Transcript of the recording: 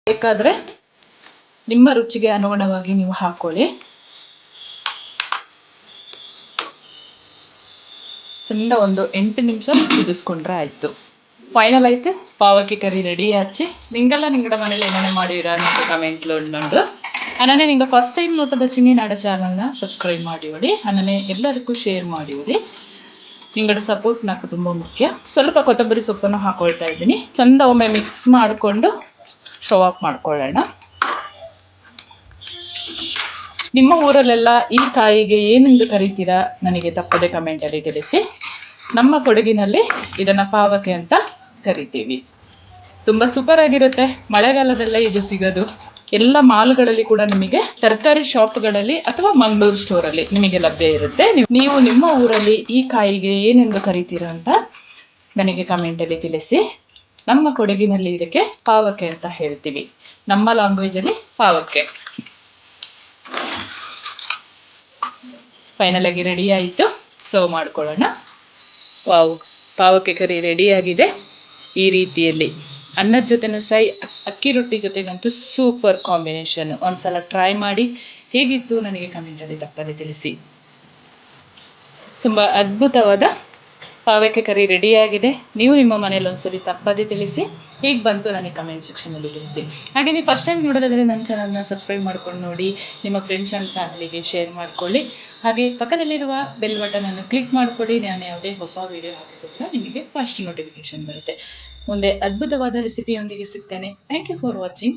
ಬೇಕಾದರೆ ನಿಮ್ಮ ರುಚಿಗೆ ಅನುಗುಣವಾಗಿ ನೀವು ಹಾಕೊಳ್ಳಿ. ಚೆಂದ ಒಂದು 8 ನಿಮಿಷ ಕುದಿಸ್ಕೊಂಡ್ರೆ ಆಯಿತು. ಫೈನಲ್ ಆಯ್ತು ಪಾವಕ್ಕೆ ಕರಿ ರೆಡಿ ಆಚಿ. ನಿಂಗೆಲ್ಲ ನಿങ്ങളുടെ ಮನೇಲಿ ಏನೇನು ಮಾಡಿರ ಅಂತ ಕಮೆಂಟ್ಲು ಉಂಡು. ಅನ್ನನೆ ನಿಂಗೆ ಫಸ್ಟ್ ಟೈಮ್ ನೋಟದ ಚಿನ್ನಿ ನಾಡ ಚಾನಲ್ನ ಸಬ್ಸ್ಕ್ರೈಬ್ ಮಾಡಿ ಅನ್ನನೆ ಎಲ್ಲರಿಗೂ ಶೇರ್ ಮಾಡಿ. ನಿങ്ങളുടെ ಸಪೋರ್ಟ್ నాకు ತುಂಬ ಮುಖ್ಯ. ಸ್ವಲ್ಪ ಕೊತ್ತಂಬರಿ ಸೊಪ್ಪನ್ನು ಹಾಕೊಳ್ತಾ ಇದ್ದೀನಿ. ಚೆಂದ ಒಮ್ಮೆ ಮಿಕ್ಸ್ ಮಾಡಿಕೊಂಡು ಸ್ಟವ್ ಆಫ್ ಮಾಡ್ಕೊಳ್ಳೋಣ. ನಿಮ್ಮ ಊರಲ್ಲೆಲ್ಲ ಈ ಕಾಯಿಗೆ ಏನೆಂದು ಕರಿತೀರಾ ನನಗೆ ತಪ್ಪದೆ ಕಮೆಂಟಲ್ಲಿ ತಿಳಿಸಿ. ನಮ್ಮ ಕೊಡಗಿನಲ್ಲಿ ಇದನ್ನು ಪಾವಕೆ ಅಂತ ಕರಿತೀವಿ. ತುಂಬ ಸೂಪರ್ ಆಗಿರುತ್ತೆ. ಮಳೆಗಾಲದಲ್ಲೇ ಇದು ಸಿಗೋದು. ಎಲ್ಲ ಮಾಲ್ಗಳಲ್ಲಿ ಕೂಡ ನಿಮಗೆ ತರಕಾರಿ ಶಾಪ್ಗಳಲ್ಲಿ ಅಥವಾ ಮಂಗಳೂರು ಸ್ಟೋರಲ್ಲಿ ನಿಮಗೆ ಲಭ್ಯ ಇರುತ್ತೆ. ನೀವು ನಿಮ್ಮ ಊರಲ್ಲಿ ಈ ಕಾಯಿಗೆ ಏನೆಂದು ಕರಿತೀರಾ ಅಂತ ನನಗೆ ಕಮೆಂಟಲ್ಲಿ ತಿಳಿಸಿ. ನಮ್ಮ ಕೊಡಗಿನಲ್ಲಿ ಇದಕ್ಕೆ ಪಾವಕೆ ಅಂತ ಹೇಳ್ತೀವಿ. ನಮ್ಮ ಲ್ಯಾಂಗ್ವೇಜಲ್ಲಿ ಪಾವಕೆ. ಫೈನಲ್ ಆಗಿ ರೆಡಿ ಆಯಿತು. ಸರ್ವ್ ಮಾಡ್ಕೊಳ್ಳೋಣ. ವಾವ್, ಪಾವಕೆ ಕರಿ ರೆಡಿಯಾಗಿದೆ. ಈ ರೀತಿಯಲ್ಲಿ ಅನ್ನದ ಜೊತೆನೂ ಸೈ, ಅಕ್ಕಿ ರೊಟ್ಟಿ ಜೊತೆಗಂತೂ ಸೂಪರ್ ಕಾಂಬಿನೇಷನ್. ಒಂದ್ಸಲ ಟ್ರೈ ಮಾಡಿ ಹೇಗಿತ್ತು ನನಗೆ ಕಮೆಂಟಲ್ಲಿ ತಪ್ಪದೆ ತಿಳಿಸಿ. ತುಂಬ ಅದ್ಭುತವಾದ ಪಾವಕೆ ಕರಿ ರೆಡಿಯಾಗಿದೆ. ನೀವು ನಿಮ್ಮ ಮನೇಲಿ ಒಂದ್ಸಲಿ ತಪ್ಪದೆ ತಿಳಿಸಿ. ಹೇಗೆ ಬಂತು ನನಗೆ ಕಮೆಂಟ್ ಸೆಕ್ಷನಲ್ಲಿ ತಿಳಿಸಿ. ಹಾಗೆ ನೀವು ಫಸ್ಟ್ ಟೈಮ್ ನೋಡೋದಾದರೆ ನನ್ನ ಚಾನಲ್ನ ಸಬ್ಸ್ಕ್ರೈಬ್ ಮಾಡ್ಕೊಂಡು ನೋಡಿ. ನಿಮ್ಮ ಫ್ರೆಂಡ್ಸ್ ಆ್ಯಂಡ್ ಫ್ಯಾಮಿಲಿಗೆ ಶೇರ್ ಮಾಡ್ಕೊಳ್ಳಿ. ಹಾಗೆ ಪಕ್ಕದಲ್ಲಿರುವ ಬೆಲ್ ಬಟನನ್ನು ಕ್ಲಿಕ್ ಮಾಡ್ಕೊಳ್ಳಿ. ನಾನು ಯಾವುದೇ ಹೊಸ ವೀಡಿಯೋ ಹಾಕಿದ್ರೆ ನಿಮಗೆ ಫಸ್ಟ್ ನೋಟಿಫಿಕೇಶನ್ ಬರುತ್ತೆ. ಮುಂದೆ ಅದ್ಭುತವಾದ ರೆಸಿಪಿಯೊಂದಿಗೆ ಸಿಗ್ತೇನೆ. Thank you for watching.